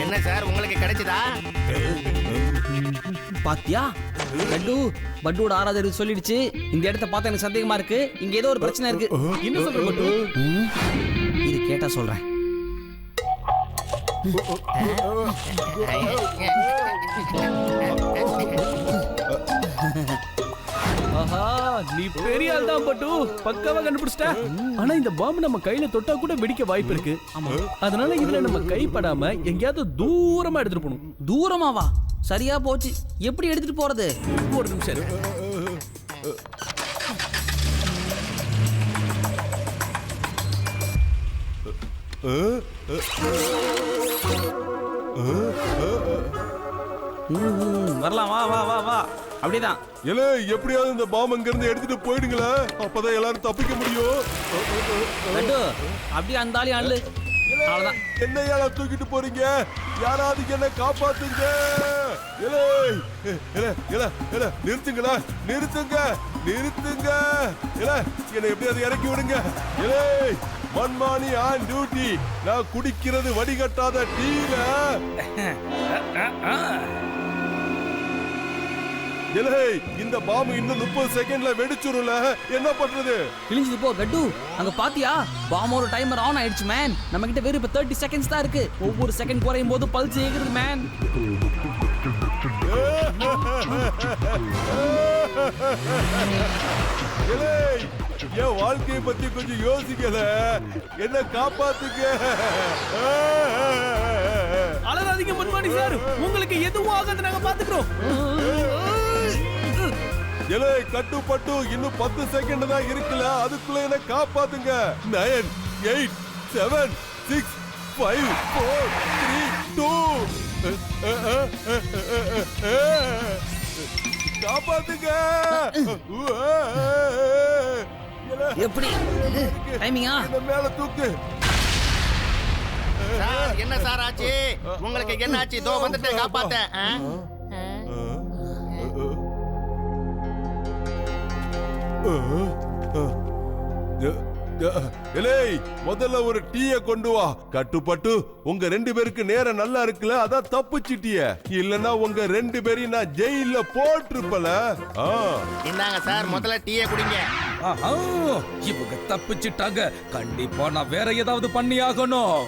என்ன சார் உங்களுக்கு கிடைச்சதா? பாத்தியா லட்டு பட்டுவோட ஆராதனை சொல்லிடுச்சு. இந்த இடத்த பார்த்தா எனக்கு சந்தேகமா இருக்கு. இங்க ஏதோ ஒரு பிரச்சனை இருக்கு. என்ன சொல்ற பட்டு? இது கேட்டா சொல்றேன். ஆஹா, நீ பெரிய ஆள் தான் பட்டு. பக்காவா கண்டுபிடிச்சிட்ட. ஆனா இந்த பாம்பு நம்ம கையில தொட்டா கூட வெடிக்க வாய்ப்பு இருக்கு. அதனால இதுல நம்ம கைப்படாம எங்கேயாவது தூரமா எடுத்துட்டு போகணும். தூரமாவா? சரியா போச்சு. எப்படி எடுத்துட்டு போறது? ஒரு நிமிஷம் இரு. வரலாம், வா வா வா வா. அப்படிதான். இல்ல எப்படியாவது இந்த பாம் அங்க இருந்து எடுத்துட்டு போயிடுங்களா, அப்பதான் எல்லாரும் தப்பிக்க முடியும். லட்டு அப்படியே அந்த ஆளி அள்ளு. அவ்வளவுதான். என்ன யாரா தூக்கிட்டு போறீங்க? யாராவது என்ன காப்பாத்துங்க. நிறுத்துங்களா, நிறுத்துங்க, நிறுத்துங்க. என்ன எப்படியாவது இறக்கி விடுங்க. மன்மானி ஆன் டியூட்டி. நான் குடிக்கிறது வடிகட்டாத டீல. இந்த பாம்பு இன்னும் 30 செகண்ட்ல வெடிச்சுருல. என்ன பண்றது? கிழிஞ்சது போ லட்டு. அங்க பாத்தியா பாம்போட டைமர் ஆன் ஆயிடுச்சு மேன். நம்ம கிட்ட வெறும் 30 செகண்ட்ஸ் தான் இருக்கு. ஒவ்வொரு செகண்ட் குறையும் போது பல்ஸ் ஏகுது மேன். என் வாழ்க்கையை பத்தி கொஞ்சம் யோசிக்கல. என்ன காப்பாத்துங்க. அலறாதீங்க மன்மானி சார், உங்களுக்கு எதுவும் ஆகாது, நாங்க பாத்துக்கிறோம். கட்டுப்பட்டு இன்னும் 10 செகண்ட் தான் இருக்குல்ல, அதுக்குள்ள என்ன காப்பாத்துங்க. 9 8 7 6 5 4 3 2 காப்பாத்துங்க. எப்படி டைமிங்கா? மேல தூக்கு. சார் என்ன சார் ஆச்சு? உங்களுக்கு என்ன ஆச்சு? இதோ வந்துட்டேன் காப்பாத்த. முதல்ல ஒரு டீய கொண்டு வா. கட்டுப்பட்டு உங்க 2 பேருக்கு நேரம் நல்லா இருக்குல்ல, அதான் தப்பிச்சிட்டிய. இல்லன்னா உங்க 2 பேரையும் நான் ஜெயில போட்டிருப்பல. இந்தாங்க சார், முதல்ல டீயை குடிங்க. இவங்க தப்பிச்சிட்டாங்க. கண்டிப்பா நான் வேற ஏதாவது பண்ணி ஆகணும்.